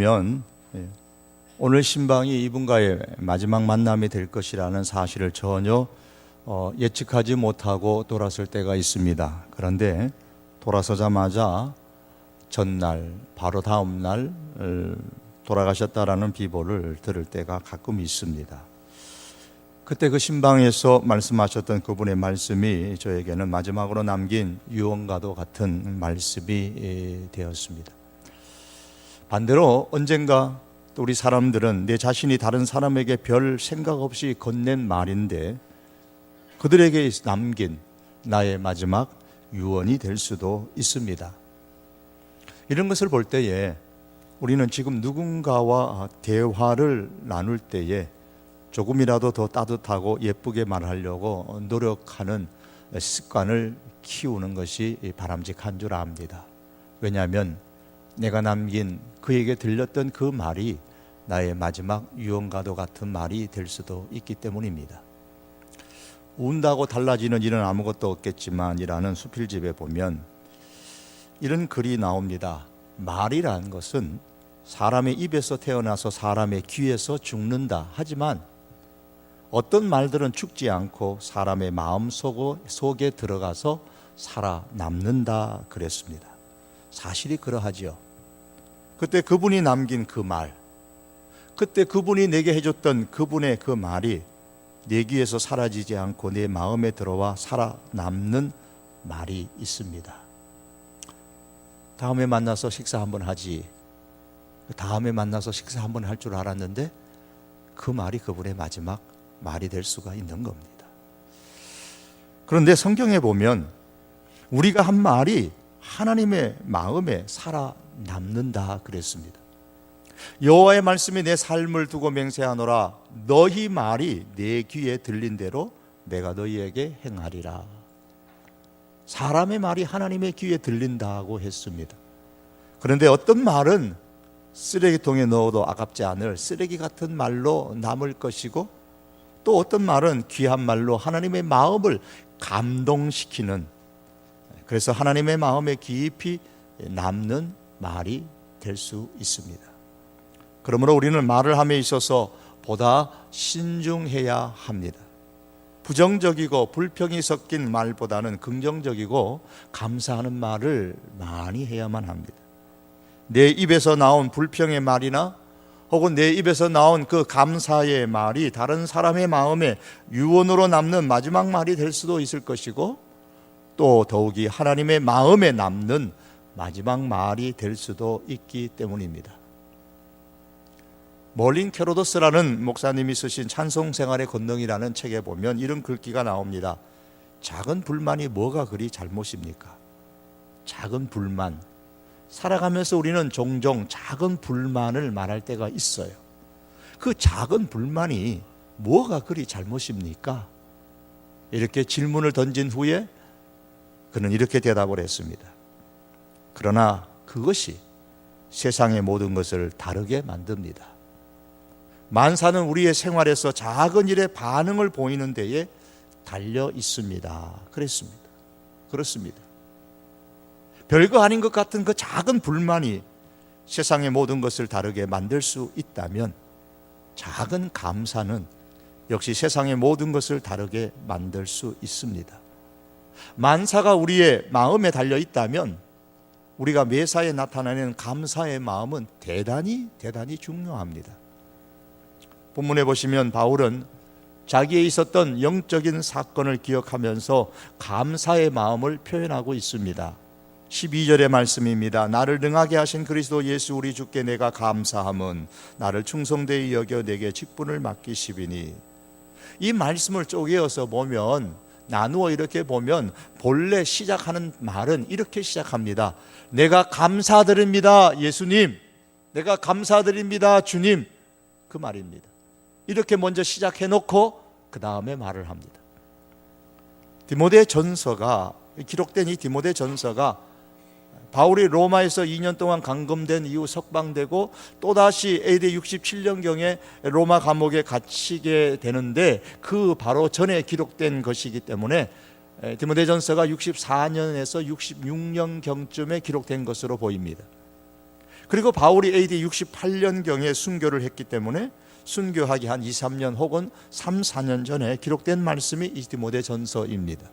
보면 오늘 신방이 이분과의 마지막 만남이 될 것이라는 사실을 전혀 예측하지 못하고 돌아설 때가 있습니다. 그런데 돌아서자마자 전날 바로 다음 날 돌아가셨다라는 비보를 들을 때가 가끔 있습니다. 그때 그 신방에서 말씀하셨던 그분의 말씀이 저에게는 마지막으로 남긴 유언과도 같은 말씀이 되었습니다. 반대로 언젠가 또 우리 사람들은 내 자신이 다른 사람에게 별 생각 없이 건넨 말인데 그들에게 남긴 나의 마지막 유언이 될 수도 있습니다. 이런 것을 볼 때에 우리는 지금 누군가와 대화를 나눌 때에 조금이라도 더 따뜻하고 예쁘게 말하려고 노력하는 습관을 키우는 것이 바람직한 줄 압니다. 왜냐하면 내가 남긴 그에게 들렸던 그 말이 나의 마지막 유언과도 같은 말이 될 수도 있기 때문입니다. 운다고 달라지는 일은 아무것도 없겠지만 이라는 수필집에 보면 이런 글이 나옵니다. 말이란 것은 사람의 입에서 태어나서 사람의 귀에서 죽는다. 하지만 어떤 말들은 죽지 않고 사람의 마음 속에 들어가서 살아남는다 그랬습니다. 사실이 그러하지요. 그때 그분이 남긴 그 말, 그때 그분이 내게 해줬던 그분의 그 말이 내 귀에서 사라지지 않고 내 마음에 들어와 살아남는 말이 있습니다. 다음에 만나서 식사 한번 하지. 다음에 만나서 식사 한번 할 줄 알았는데 그 말이 그분의 마지막 말이 될 수가 있는 겁니다. 그런데 성경에 보면 우리가 한 말이 하나님의 마음에 살아남는다 그랬습니다. 여호와의 말씀이 내 삶을 두고 맹세하노라. 너희 말이 내 귀에 들린 대로 내가 너희에게 행하리라. 사람의 말이 하나님의 귀에 들린다고 했습니다. 그런데 어떤 말은 쓰레기통에 넣어도 아깝지 않을 쓰레기 같은 말로 남을 것이고 또 어떤 말은 귀한 말로 하나님의 마음을 감동시키는, 그래서 하나님의 마음에 깊이 남는 말이 될 수 있습니다. 그러므로 우리는 말을 함에 있어서 보다 신중해야 합니다. 부정적이고 불평이 섞인 말보다는 긍정적이고 감사하는 말을 많이 해야만 합니다. 내 입에서 나온 불평의 말이나 혹은 내 입에서 나온 그 감사의 말이 다른 사람의 마음에 유언으로 남는 마지막 말이 될 수도 있을 것이고 또 더욱이 하나님의 마음에 남는 마지막 말이 될 수도 있기 때문입니다. 멀린 캐로더스라는 목사님이 쓰신 찬송생활의 권능이라는 책에 보면 이런 글귀가 나옵니다. 작은 불만이 뭐가 그리 잘못입니까? 작은 불만. 살아가면서 우리는 종종 작은 불만을 말할 때가 있어요. 그 작은 불만이 뭐가 그리 잘못입니까? 이렇게 질문을 던진 후에 그는 이렇게 대답을 했습니다. 그러나 그것이 세상의 모든 것을 다르게 만듭니다. 만사는 우리의 생활에서 작은 일에 반응을 보이는 데에 달려 있습니다. 그랬습니다. 그렇습니다. 별거 아닌 것 같은 그 작은 불만이 세상의 모든 것을 다르게 만들 수 있다면 작은 감사는 역시 세상의 모든 것을 다르게 만들 수 있습니다. 만사가 우리의 마음에 달려 있다면 우리가 매사에 나타나는 감사의 마음은 대단히 중요합니다. 본문에 보시면 바울은 자기에 있었던 영적인 사건을 기억하면서 감사의 마음을 표현하고 있습니다. 12절의 말씀입니다. 나를 능하게 하신 그리스도 예수 우리 주께 내가 감사함은 나를 충성되이 여겨 내게 직분을 맡기시비니. 이 말씀을 쪼개어서 보면, 나누어 이렇게 보면 본래 시작하는 말은 이렇게 시작합니다. 내가 감사드립니다 예수님, 내가 감사드립니다 주님, 그 말입니다. 이렇게 먼저 시작해 놓고 그 다음에 말을 합니다. 디모데전서가 기록된 이 디모데전서가 바울이 로마에서 2년 동안 감금된 이후 석방되고 또다시 AD 67년경에 로마 감옥에 갇히게 되는데 그 바로 전에 기록된 것이기 때문에 디모데전서가 64년에서 66년경쯤에 기록된 것으로 보입니다. 그리고 바울이 AD 68년경에 순교를 했기 때문에 순교하기 한 2, 3년 혹은 3, 4년 전에 기록된 말씀이 이 디모데전서입니다.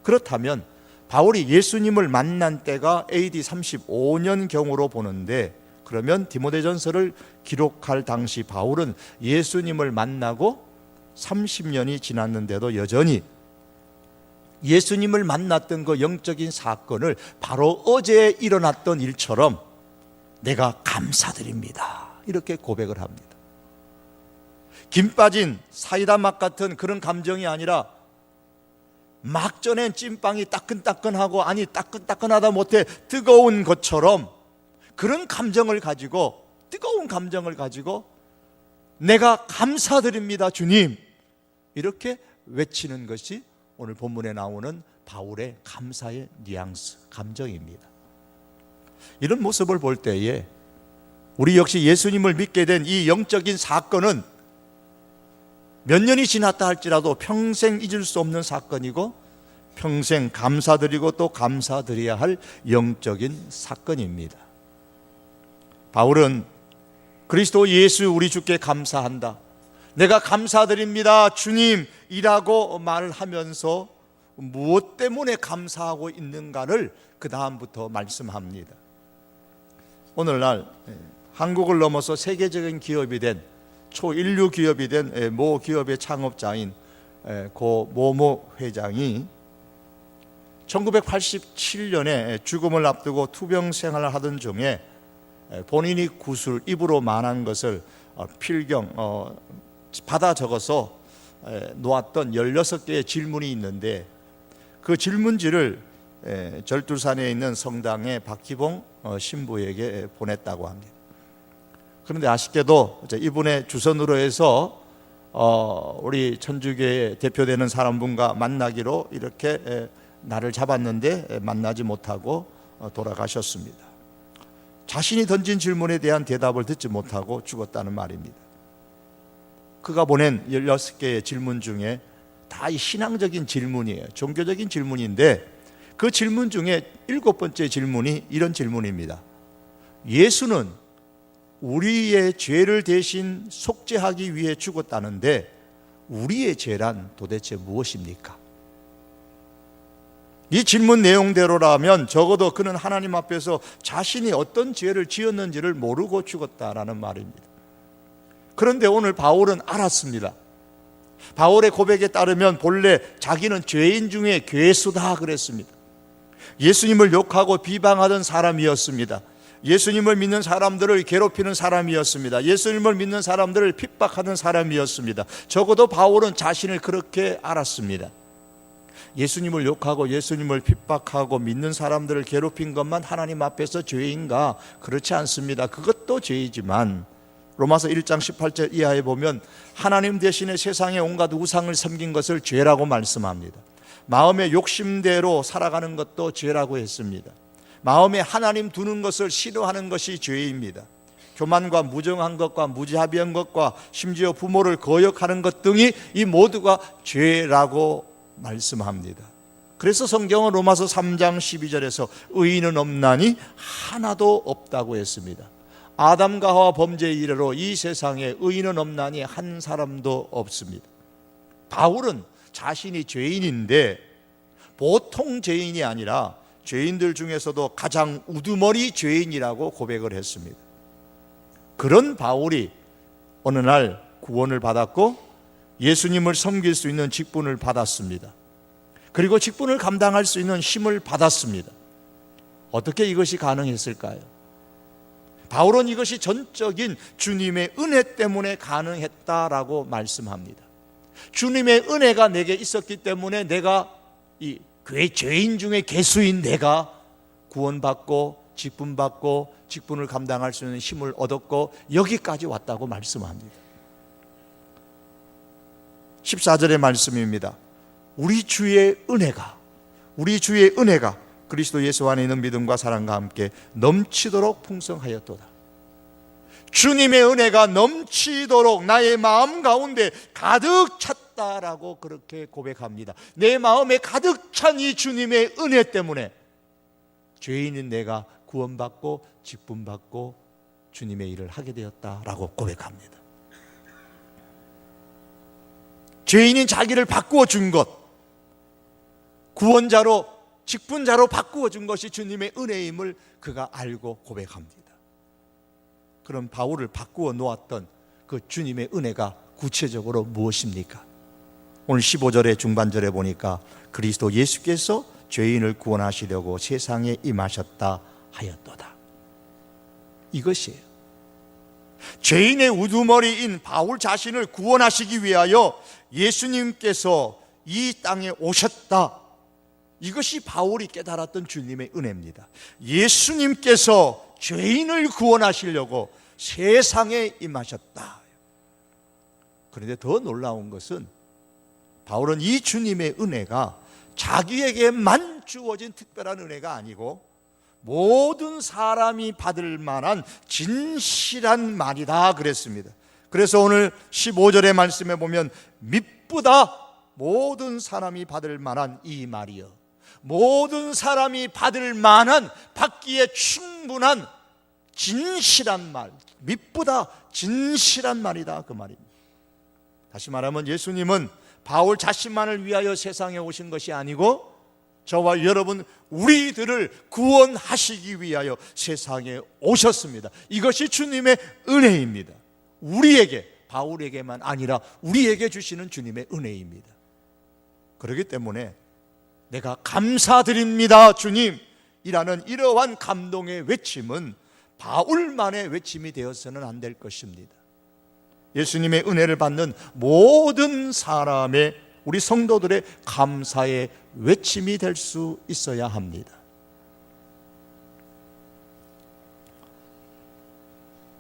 그렇다면 바울이 예수님을 만난 때가 AD 35년경으로 보는데, 그러면 디모데전서를 기록할 당시 바울은 예수님을 만나고 30년이 지났는데도 여전히 예수님을 만났던 그 영적인 사건을 바로 어제 일어났던 일처럼 내가 감사드립니다, 이렇게 고백을 합니다. 김 빠진 사이다 맛 같은 그런 감정이 아니라 막 전엔 찐빵이 따끈따끈하고, 아니 따끈따끈하다 못해 뜨거운 것처럼 그런 감정을 가지고, 뜨거운 감정을 가지고 내가 감사드립니다 주님, 이렇게 외치는 것이 오늘 본문에 나오는 바울의 감사의 뉘앙스, 감정입니다. 이런 모습을 볼 때에 우리 역시 예수님을 믿게 된 이 영적인 사건은 몇 년이 지났다 할지라도 평생 잊을 수 없는 사건이고, 평생 감사드리고 또 감사드려야 할 영적인 사건입니다. 바울은 그리스도 예수 우리 주께 감사한다, 내가 감사드립니다 주님이라고 말하면서 무엇 때문에 감사하고 있는가를 그 다음부터 말씀합니다. 오늘날 한국을 넘어서 세계적인 기업이 된, 초인류 기업이 된 모 기업의 창업자인 고 모모 회장이 1987년에 죽음을 앞두고 투병 생활을 하던 중에 본인이 구술, 입으로 말한 것을 필경 받아 적어서 놓았던 16개의 질문이 있는데, 그 질문지를 절두산에 있는 성당의 박희봉 신부에게 보냈다고 합니다. 그런데 아쉽게도 이분의 주선으로 해서 우리 천주교의 대표되는 사람분과 만나기로 이렇게 날을 잡았는데 만나지 못하고 돌아가셨습니다. 자신이 던진 질문에 대한 대답을 듣지 못하고 죽었다는 말입니다. 그가 보낸 16개의 질문 중에 다 이 신앙적인 질문이에요. 종교적인 질문인데, 그 질문 중에 7번째 질문이 이런 질문입니다. 예수는 우리의 죄를 대신 속죄하기 위해 죽었다는데 우리의 죄란 도대체 무엇입니까? 이 질문 내용대로라면 적어도 그는 하나님 앞에서 자신이 어떤 죄를 지었는지를 모르고 죽었다라는 말입니다. 그런데 오늘 바울은 알았습니다. 바울의 고백에 따르면 본래 자기는 죄인 중에 괴수다 그랬습니다. 예수님을 욕하고 비방하던 사람이었습니다. 예수님을 믿는 사람들을 괴롭히는 사람이었습니다. 예수님을 믿는 사람들을 핍박하는 사람이었습니다. 적어도 바울은 자신을 그렇게 알았습니다. 예수님을 욕하고 예수님을 핍박하고 믿는 사람들을 괴롭힌 것만 하나님 앞에서 죄인가? 그렇지 않습니다. 그것도 죄이지만 로마서 1장 18절 이하에 보면 하나님 대신에 세상의 온갖 우상을 섬긴 것을 죄라고 말씀합니다. 마음의 욕심대로 살아가는 것도 죄라고 했습니다. 마음에 하나님 두는 것을 싫어하는 것이 죄입니다. 교만과 무정한 것과 무자비한 것과 심지어 부모를 거역하는 것 등이 이 모두가 죄라고 말씀합니다. 그래서 성경은 로마서 3장 12절에서 의인은 없나니 하나도 없다고 했습니다. 아담과 하와 범죄 이래로 이 세상에 의인은 없나니 한 사람도 없습니다. 바울은 자신이 죄인인데 보통 죄인이 아니라 죄인들 중에서도 가장 우두머리 죄인이라고 고백을 했습니다. 그런 바울이 어느 날 구원을 받았고 예수님을 섬길 수 있는 직분을 받았습니다. 그리고 직분을 감당할 수 있는 힘을 받았습니다. 어떻게 이것이 가능했을까요? 바울은 이것이 전적인 주님의 은혜 때문에 가능했다라고 말씀합니다. 주님의 은혜가 내게 있었기 때문에 내가 이 죄인 중에 괴수인 내가 구원받고 직분받고 직분을 감당할 수 있는 힘을 얻었고 여기까지 왔다고 말씀합니다. 14절의 말씀입니다. 우리 주의 은혜가 그리스도 예수 안에 있는 믿음과 사랑과 함께 넘치도록 풍성하였도다. 주님의 은혜가 넘치도록 나의 마음 가운데 가득 찼다라고 그렇게 고백합니다. 내 마음에 가득 찬 이 주님의 은혜 때문에 죄인인 내가 구원받고 직분받고 주님의 일을 하게 되었다라고 고백합니다. 죄인인 자기를 바꾸어 준 것, 구원자로 직분자로 바꾸어 준 것이 주님의 은혜임을 그가 알고 고백합니다. 그럼 바울을 바꾸어 놓았던 그 주님의 은혜가 구체적으로 무엇입니까? 오늘 15절의 중반절에 보니까 그리스도 예수께서 죄인을 구원하시려고 세상에 임하셨다 하였도다. 이것이에요. 죄인의 우두머리인 바울 자신을 구원하시기 위하여 예수님께서 이 땅에 오셨다. 이것이 바울이 깨달았던 주님의 은혜입니다. 예수님께서 죄인을 구원하시려고 세상에 임하셨다. 그런데 더 놀라운 것은 바울은 이 주님의 은혜가 자기에게만 주어진 특별한 은혜가 아니고 모든 사람이 받을 만한 진실한 말이다 그랬습니다. 그래서 오늘 15절의 말씀에 보면 밉보다 모든 사람이 받을 만한 이 말이여, 모든 사람이 받을 만한 받기에 충분한 진실한 말, 밉보다 진실한 말이다 그 말입니다. 다시 말하면 예수님은 바울 자신만을 위하여 세상에 오신 것이 아니고 저와 여러분 우리들을 구원하시기 위하여 세상에 오셨습니다. 이것이 주님의 은혜입니다. 우리에게, 바울에게만 아니라 우리에게 주시는 주님의 은혜입니다. 그렇기 때문에 내가 감사드립니다 주님이라는 이러한 감동의 외침은 바울만의 외침이 되어서는 안 될 것입니다. 예수님의 은혜를 받는 모든 사람의, 우리 성도들의 감사의 외침이 될 수 있어야 합니다.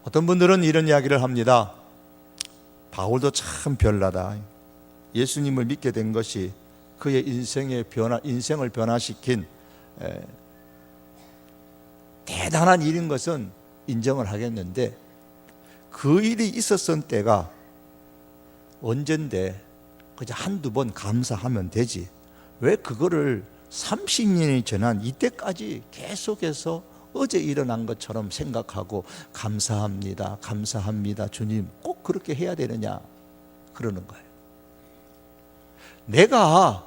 어떤 분들은 이런 이야기를 합니다. 바울도 참 별나다. 예수님을 믿게 된 것이 그의 인생을 변화시킨 대단한 일인 것은 인정을 하겠는데 그 일이 있었던 때가 언젠데 그저 한두 번 감사하면 되지, 왜 그거를 30년이 지난 이때까지 계속해서 어제 일어난 것처럼 생각하고 감사합니다, 감사합니다 주님 꼭 그렇게 해야 되느냐 그러는 거예요. 내가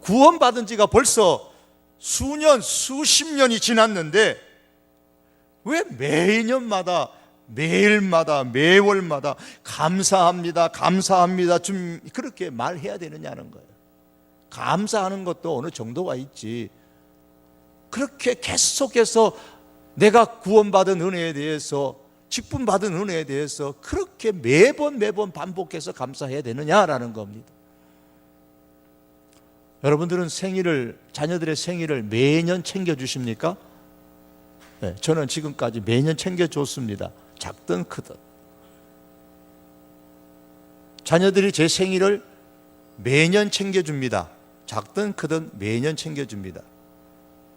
구원받은 지가 벌써 수년, 수십 년이 지났는데 왜 매년마다, 매일마다, 매월마다 감사합니다, 감사합니다 좀 그렇게 말해야 되느냐는 거예요. 감사하는 것도 어느 정도가 있지, 그렇게 계속해서 내가 구원받은 은혜에 대해서, 직분받은 은혜에 대해서 그렇게 매번 반복해서 감사해야 되느냐라는 겁니다. 여러분들은 자녀들의 생일을 매년 챙겨주십니까? 네, 저는 지금까지 매년 챙겨줬습니다. 작든 크든. 자녀들이 제 생일을 매년 챙겨줍니다. 작든 크든 매년 챙겨줍니다.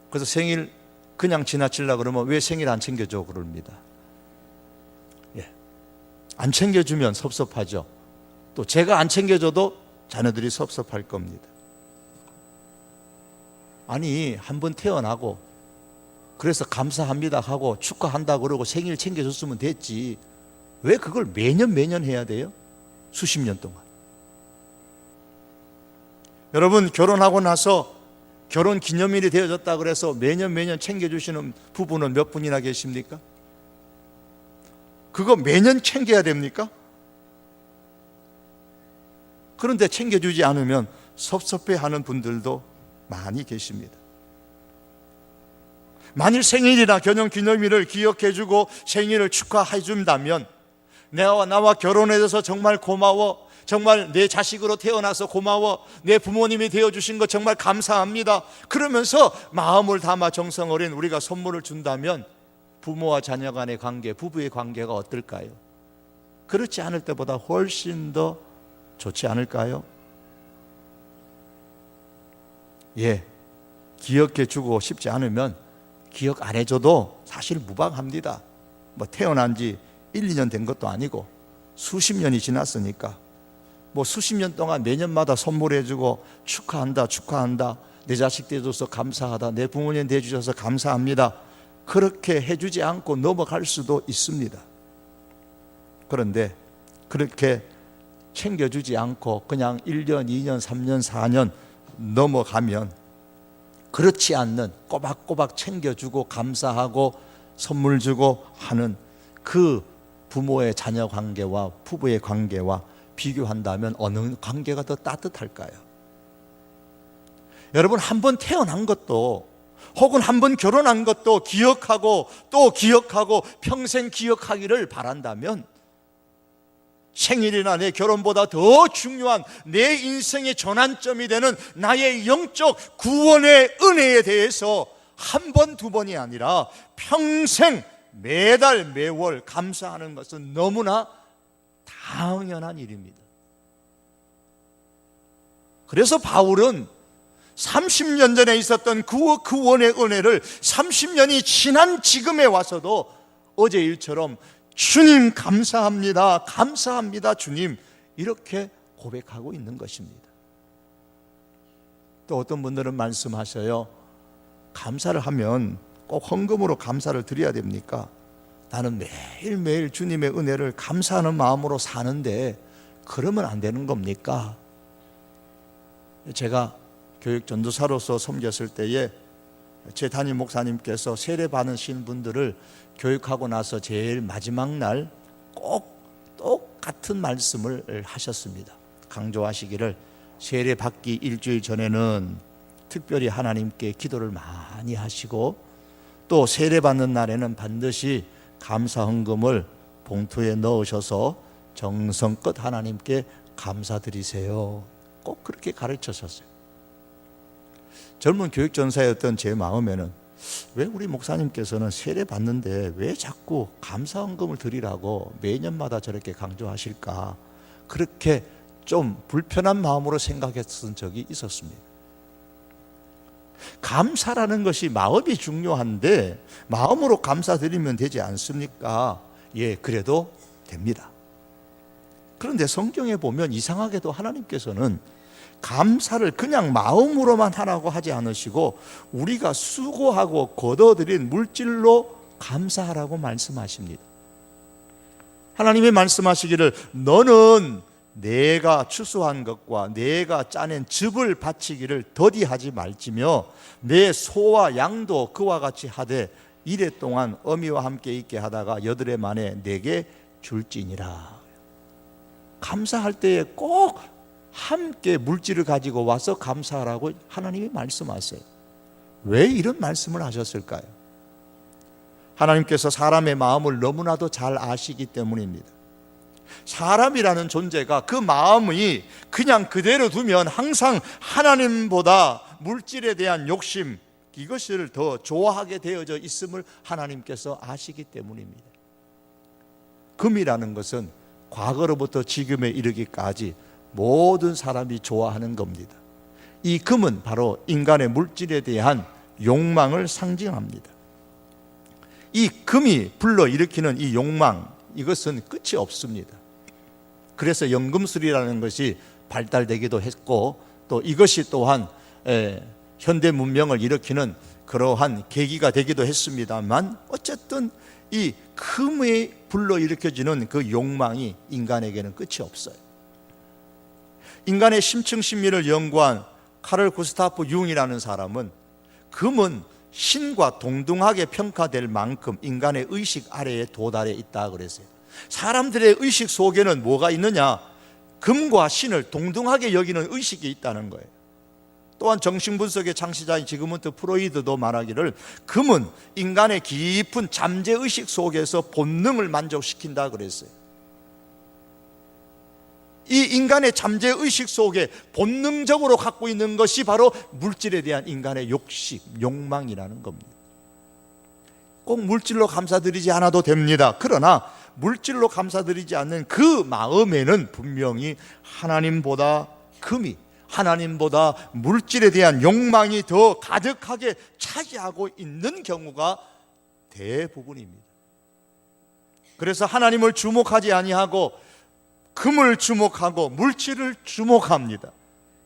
그래서 생일 그냥 지나치려고 그러면 왜 생일 안 챙겨줘 그럽니다. 예. 안 챙겨주면 섭섭하죠. 또 제가 안 챙겨줘도 자녀들이 섭섭할 겁니다. 아니, 한번 태어나고 그래서 감사합니다 하고 축하한다 그러고 생일 챙겨줬으면 됐지, 왜 그걸 매년 해야 돼요? 수십 년 동안. 여러분, 결혼하고 나서 결혼 기념일이 되어졌다 그래서 매년 챙겨주시는 부부는 몇 분이나 계십니까? 그거 매년 챙겨야 됩니까? 그런데 챙겨주지 않으면 섭섭해하는 분들도 많이 계십니다. 만일 생일이나 결혼기념일을 기억해주고 생일을 축하해준다면, 나와 결혼해서 정말 고마워, 정말 내 자식으로 태어나서 고마워, 내 부모님이 되어주신 것 정말 감사합니다, 그러면서 마음을 담아 정성 어린 우리가 선물을 준다면 부모와 자녀 간의 관계, 부부의 관계가 어떨까요? 그렇지 않을 때보다 훨씬 더 좋지 않을까요? 예, 기억해주고 싶지 않으면 기억 안 해줘도 사실 무방합니다. 뭐 태어난 지 1, 2년 된 것도 아니고 수십 년이 지났으니까 뭐 수십 년 동안 매년마다 선물해주고 축하한다, 내 자식 대줘서 감사하다, 내 부모님 대주셔서 감사합니다, 그렇게 해주지 않고 넘어갈 수도 있습니다. 그런데 그렇게 챙겨주지 않고 그냥 1년, 2년, 3년, 4년 넘어가면 그렇지 않는 꼬박꼬박 챙겨주고 감사하고 선물 주고 하는 그 부모의 자녀 관계와 부부의 관계와 비교한다면 어느 관계가 더 따뜻할까요? 여러분, 한 번 태어난 것도 혹은 한 번 결혼한 것도 기억하고 또 기억하고 평생 기억하기를 바란다면 생일이나 내 결혼보다 더 중요한 내 인생의 전환점이 되는 나의 영적 구원의 은혜에 대해서 한 번, 두 번이 아니라 평생 매달 매월 감사하는 것은 너무나 당연한 일입니다. 그래서 바울은 30년 전에 있었던 그 구원의 은혜를 30년이 지난 지금에 와서도 어제 일처럼 주님 감사합니다, 감사합니다 주님, 이렇게 고백하고 있는 것입니다. 또 어떤 분들은 말씀하셔요. 감사를 하면 꼭 헌금으로 감사를 드려야 됩니까? 나는 매일매일 주님의 은혜를 감사하는 마음으로 사는데 그러면 안 되는 겁니까? 제가 교육 전도사로서 섬겼을 때에 제 담임 목사님께서 세례 받으신 분들을 교육하고 나서 제일 마지막 날 꼭 똑같은 말씀을 하셨습니다. 강조하시기를 세례 받기 일주일 전에는 특별히 하나님께 기도를 많이 하시고 또 세례 받는 날에는 반드시 감사 헌금을 봉투에 넣으셔서 정성껏 하나님께 감사드리세요. 꼭 그렇게 가르치셨어요. 젊은 교육 전사였던 제 마음에는 왜 우리 목사님께서는 세례 받는데 왜 자꾸 감사 헌금을 드리라고 매년마다 저렇게 강조하실까? 그렇게 좀 불편한 마음으로 생각했던 적이 있었습니다. 감사라는 것이 마음이 중요한데 마음으로 감사드리면 되지 않습니까? 예, 그래도 됩니다. 그런데 성경에 보면 이상하게도 하나님께서는 감사를 그냥 마음으로만 하라고 하지 않으시고 우리가 수고하고 거둬들인 물질로 감사하라고 말씀하십니다. 하나님이 말씀하시기를 너는 내가 추수한 것과 내가 짜낸 즙을 바치기를 더디하지 말지며 내 소와 양도 그와 같이 하되 이래 동안 어미와 함께 있게 하다가 여드레 만에 내게 줄지니라. 감사할 때에 꼭 함께 물질을 가지고 와서 감사하라고 하나님이 말씀하세요. 왜 이런 말씀을 하셨을까요? 하나님께서 사람의 마음을 너무나도 잘 아시기 때문입니다. 사람이라는 존재가 그 마음이 그냥 그대로 두면 항상 하나님보다 물질에 대한 욕심, 이것을 더 좋아하게 되어져 있음을 하나님께서 아시기 때문입니다. 금이라는 것은 과거로부터 지금에 이르기까지 모든 사람이 좋아하는 겁니다. 이 금은 바로 인간의 물질에 대한 욕망을 상징합니다. 이 금이 불러일으키는 이 욕망, 이것은 끝이 없습니다. 그래서 연금술이라는 것이 발달되기도 했고 또 이것이 또한 현대 문명을 일으키는 그러한 계기가 되기도 했습니다만 어쨌든 이 금이 불러일으켜지는 그 욕망이 인간에게는 끝이 없어요. 인간의 심층 심리를 연구한 카를 구스타프 융이라는 사람은 금은 신과 동등하게 평가될 만큼 인간의 의식 아래에 도달해 있다 그랬어요. 사람들의 의식 속에는 뭐가 있느냐? 금과 신을 동등하게 여기는 의식이 있다는 거예요. 또한 정신분석의 창시자인 지그문트 프로이드도 말하기를 금은 인간의 깊은 잠재의식 속에서 본능을 만족시킨다 그랬어요. 이 인간의 잠재의식 속에 본능적으로 갖고 있는 것이 바로 물질에 대한 인간의 욕심, 욕망이라는 겁니다. 꼭 물질로 감사드리지 않아도 됩니다. 그러나 물질로 감사드리지 않는 그 마음에는 분명히 하나님보다 금이, 하나님보다 물질에 대한 욕망이 더 가득하게 차지하고 있는 경우가 대부분입니다. 그래서 하나님을 주목하지 아니하고 금을 주목하고 물질을 주목합니다.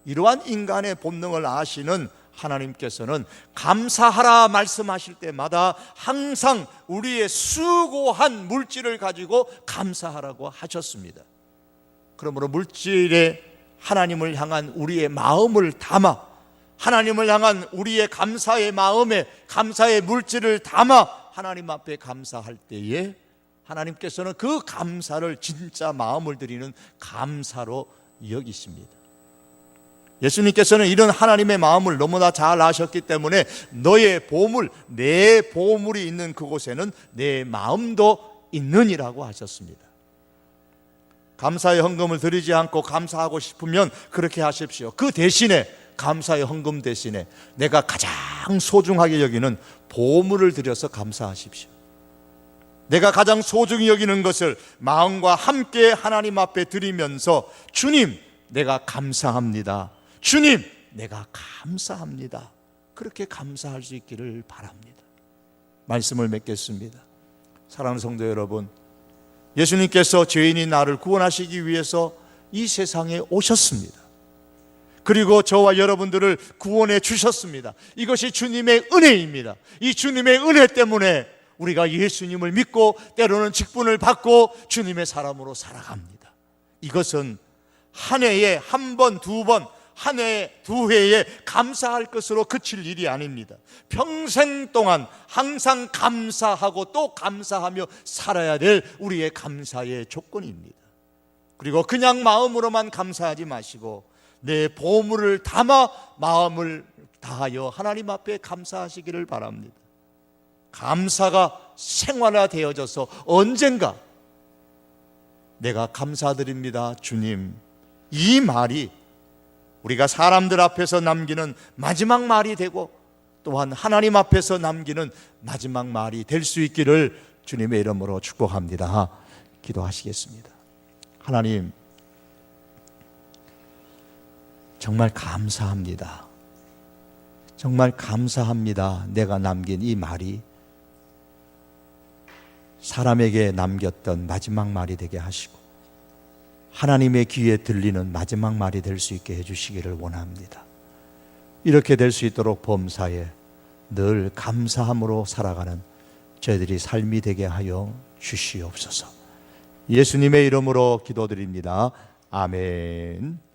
이러한 인간의 본능을 아시는 하나님께서는 감사하라 말씀하실 때마다 항상 우리의 수고한 물질을 가지고 감사하라고 하셨습니다. 그러므로 물질에 하나님을 향한 우리의 마음을 담아, 하나님을 향한 우리의 감사의 마음에 감사의 물질을 담아 하나님 앞에 감사할 때에 하나님께서는 그 감사를 진짜 마음을 드리는 감사로 여기십니다. 예수님께서는 이런 하나님의 마음을 너무나 잘 아셨기 때문에 너의 보물, 내 보물이 있는 그곳에는 내 마음도 있느니라고 하셨습니다. 감사의 헌금을 드리지 않고 감사하고 싶으면 그렇게 하십시오. 그 대신에, 감사의 헌금 대신에 내가 가장 소중하게 여기는 보물을 드려서 감사하십시오. 내가 가장 소중히 여기는 것을 마음과 함께 하나님 앞에 드리면서 주님, 내가 감사합니다. 주님, 내가 감사합니다. 그렇게 감사할 수 있기를 바랍니다. 말씀을 맺겠습니다. 사랑하는 성도 여러분, 예수님께서 죄인인 나를 구원하시기 위해서 이 세상에 오셨습니다. 그리고 저와 여러분들을 구원해 주셨습니다. 이것이 주님의 은혜입니다. 이 주님의 은혜 때문에 우리가 예수님을 믿고 때로는 직분을 받고 주님의 사람으로 살아갑니다. 이것은 한 해에 한 번, 두 번, 한 해에 두 해에 감사할 것으로 그칠 일이 아닙니다. 평생 동안 항상 감사하고 또 감사하며 살아야 될 우리의 감사의 조건입니다. 그리고 그냥 마음으로만 감사하지 마시고 내 보물을 담아 마음을 다하여 하나님 앞에 감사하시기를 바랍니다. 감사가 생활화되어져서 언젠가 내가 감사드립니다 주님, 이 말이 우리가 사람들 앞에서 남기는 마지막 말이 되고 또한 하나님 앞에서 남기는 마지막 말이 될 수 있기를 주님의 이름으로 축복합니다. 기도하시겠습니다. 하나님, 정말 감사합니다. 정말 감사합니다. 내가 남긴 이 말이 사람에게 남겼던 마지막 말이 되게 하시고 하나님의 귀에 들리는 마지막 말이 될 수 있게 해주시기를 원합니다. 이렇게 될 수 있도록 범사에 늘 감사함으로 살아가는 저희들이 삶이 되게 하여 주시옵소서. 예수님의 이름으로 기도드립니다. 아멘.